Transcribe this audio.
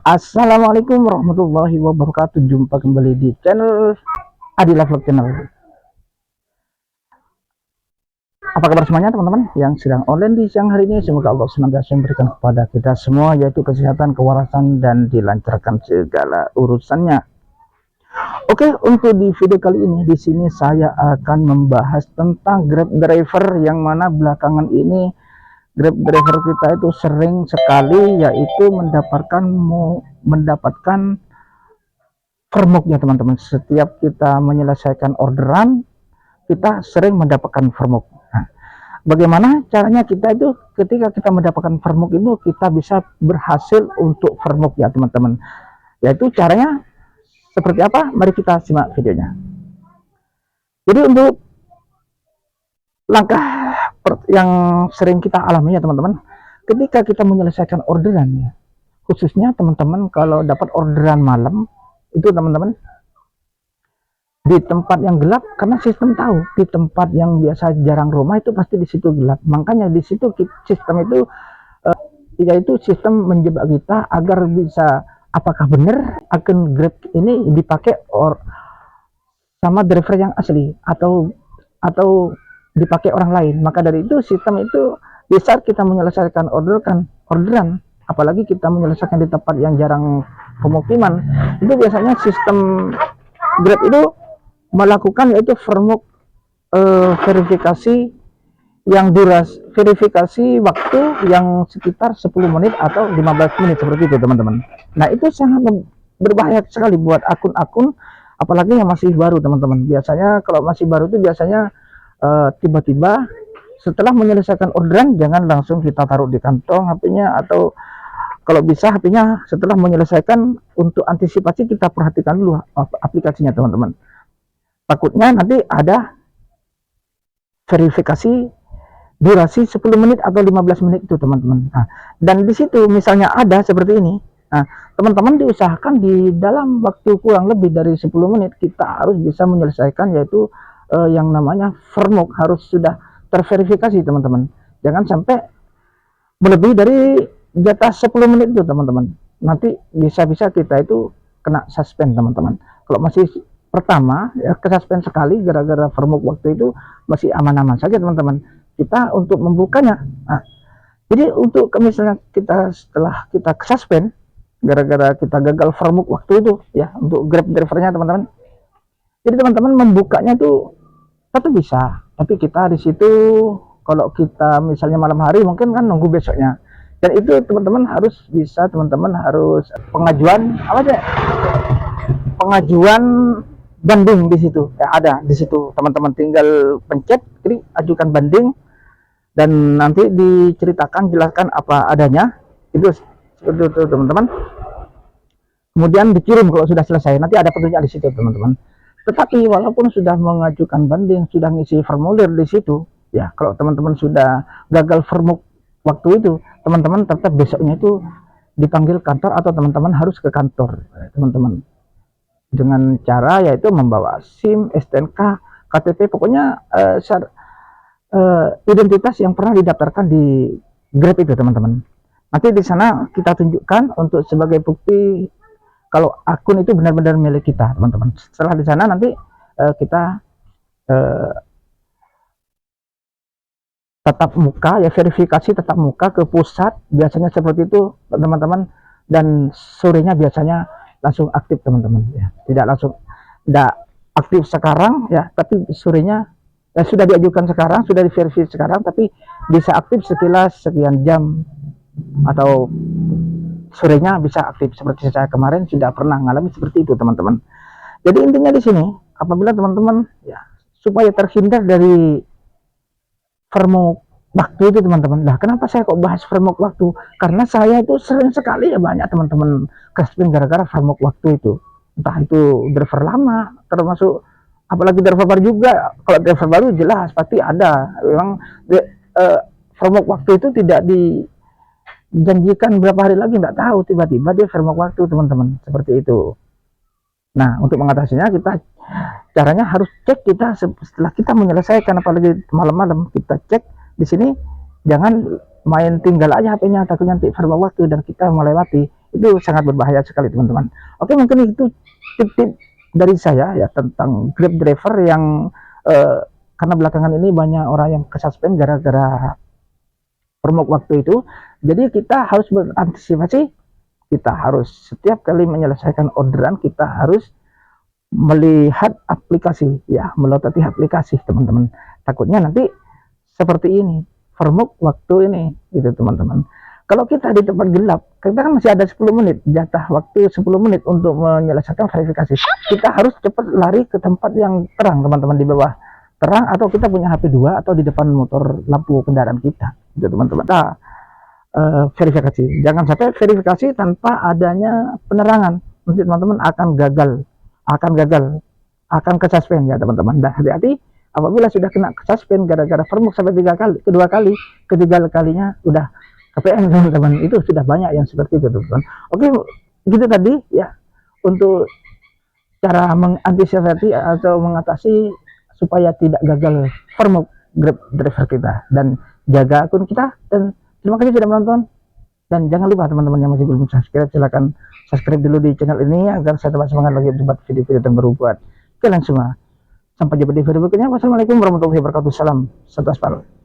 Assalamualaikum warahmatullahi wabarakatuh. Jumpa kembali di channel Adila Vlog Channel. Apa kabar semuanya teman-teman yang sedang online di siang hari ini? Semoga Allah senantiasa memberikan kepada kita semua yaitu kesehatan, kewarasan, dan dilancarkan segala urusannya. Oke, untuk di video kali ini di sini saya akan membahas tentang Grab driver yang mana belakangan ini Grab driver kita itu sering sekali yaitu mendapatkan vermuknya teman-teman. Setiap kita menyelesaikan orderan, kita sering mendapatkan vermuk. Nah, bagaimana caranya kita itu ketika kita mendapatkan vermuk itu kita bisa berhasil untuk vermuk ya teman-teman. Yaitu caranya seperti apa? Mari kita simak videonya. Jadi untuk langkah yang sering kita alami ya teman-teman, ketika kita menyelesaikan orderan ya, khususnya teman-teman kalau dapat orderan malam itu teman-teman di tempat yang gelap, karena sistem tahu di tempat yang biasa jarang rumah itu pasti di situ gelap, makanya di situ sistem itu yaitu sistem menjebak kita agar bisa apakah benar akun Grab ini dipakai sama driver yang asli atau dipakai orang lain. Maka dari itu sistem itu di saat kita menyelesaikan orderan, apalagi kita menyelesaikan di tempat yang jarang pemukiman, itu biasanya sistem Grab itu melakukan yaitu verifikasi verifikasi waktu yang sekitar 10 menit atau 15 menit seperti itu teman-teman. Nah itu sangat berbahaya sekali buat akun-akun apalagi yang masih baru teman-teman. Biasanya kalau masih baru itu biasanya tiba-tiba setelah menyelesaikan orderan jangan langsung kita taruh di kantong HP-nya, atau kalau bisa HP-nya setelah menyelesaikan untuk antisipasi kita perhatikan dulu aplikasinya teman-teman. Takutnya nanti ada verifikasi durasi 10 menit atau 15 menit itu teman-teman. Nah, dan di situ misalnya ada seperti ini. Nah, teman-teman diusahakan di dalam waktu kurang lebih dari 10 menit kita harus bisa menyelesaikan yaitu yang namanya vermuk harus sudah terverifikasi teman-teman. Jangan sampai melebihi dari jatah 10 menit itu teman-teman. Nanti bisa-bisa kita itu kena suspend teman-teman. Kalau masih pertama ya kesuspend sekali gara-gara vermuk waktu itu masih aman-aman saja teman-teman. Kita untuk membukanya. Nah, jadi untuk misalnya kita setelah kita kesuspend gara-gara kita gagal vermuk waktu itu ya untuk Grab drivernya teman-teman. Jadi teman-teman membukanya tuh tetap bisa, tapi kita di situ kalau kita misalnya malam hari mungkin kan nunggu besoknya, dan itu teman-teman harus bisa, teman-teman harus pengajuan banding di situ ya, ada di situ teman-teman tinggal pencet klik ajukan banding dan nanti diceritakan jelaskan apa adanya itu seperti itu teman-teman, kemudian dikirim kalau sudah selesai, nanti ada petunjuk di situ teman-teman. Tetapi walaupun sudah mengajukan banding, sudah ngisi formulir di situ, ya kalau teman-teman sudah gagal vermuk waktu itu, teman-teman tetap besoknya itu dipanggil kantor atau teman-teman harus ke kantor, teman-teman. Dengan cara yaitu membawa SIM, STNK, KTP, pokoknya identitas yang pernah didaftarkan di Grab itu teman-teman. Nanti di sana kita tunjukkan untuk sebagai bukti kalau akun itu benar-benar milik kita teman-teman. Setelah di sana nanti kita tatap muka ya, verifikasi tatap muka ke pusat biasanya seperti itu teman-teman, dan sorenya biasanya langsung aktif teman-teman ya, tidak aktif sekarang ya, tapi sorenya sudah diajukan sekarang, sudah diverifikasi sekarang, tapi bisa aktif setelah sekian jam atau sorenya bisa aktif. Seperti saya kemarin sudah pernah mengalami seperti itu teman-teman. Jadi intinya di sini apabila teman-teman ya supaya terhindar dari vermuk waktu itu teman-teman. Nah kenapa saya kok bahas vermuk waktu? Karena saya itu sering sekali ya banyak teman-teman kesuspend gara-gara vermuk waktu itu. Entah itu driver lama, termasuk apalagi driver baru juga. Kalau driver baru jelas pasti ada. Memang vermuk waktu itu tidak janjikan berapa hari lagi, nggak tahu, tiba-tiba dia vermuk waktu teman-teman, seperti itu. Nah untuk mengatasinya kita caranya harus cek, kita setelah kita menyelesaikan apalagi malam-malam kita cek di sini, jangan main tinggal aja HP-nya takutnya nanti vermuk waktu dan kita melewati. Itu sangat berbahaya sekali teman-teman. Oke, mungkin itu tip-tip dari saya ya tentang Grab driver yang karena belakangan ini banyak orang yang kesuspend gara-gara permok waktu itu. Jadi kita harus berantisipasi, kita harus setiap kali menyelesaikan orderan kita harus melihat aplikasi ya, melototi aplikasi teman-teman. Takutnya nanti seperti ini, permok waktu ini gitu teman-teman. Kalau kita di tempat gelap, kita kan masih ada 10 menit, jatah waktu 10 menit untuk menyelesaikan verifikasi. Kita harus cepat lari ke tempat yang terang teman-teman, di bawah terang, atau kita punya HP 2 atau di depan motor lampu kendaraan kita gitu teman-teman. Nah, verifikasi, jangan sampai verifikasi tanpa adanya penerangan, nanti teman-teman akan kesuspend ya teman-teman. Dan hati-hati apabila sudah kena kesuspend gara-gara permuk sampai 3 kali, kedua kali, ketiga kalinya udah KPN teman-teman. Itu sudah banyak yang seperti itu teman-teman. Oke, gitu tadi ya untuk cara mengantisipasi atau mengatasi supaya tidak gagal permuk Grab driver kita, dan jaga akun kita. Dan terima kasih sudah menonton, dan jangan lupa teman-teman yang masih belum subscribe, silahkan subscribe dulu di channel ini agar saya tetap semangat lagi buat video-video terbaru buat kalian semua. Sampai jumpa di video berikutnya. Wassalamualaikum warahmatullahi wabarakatuh. Salam satu aspal.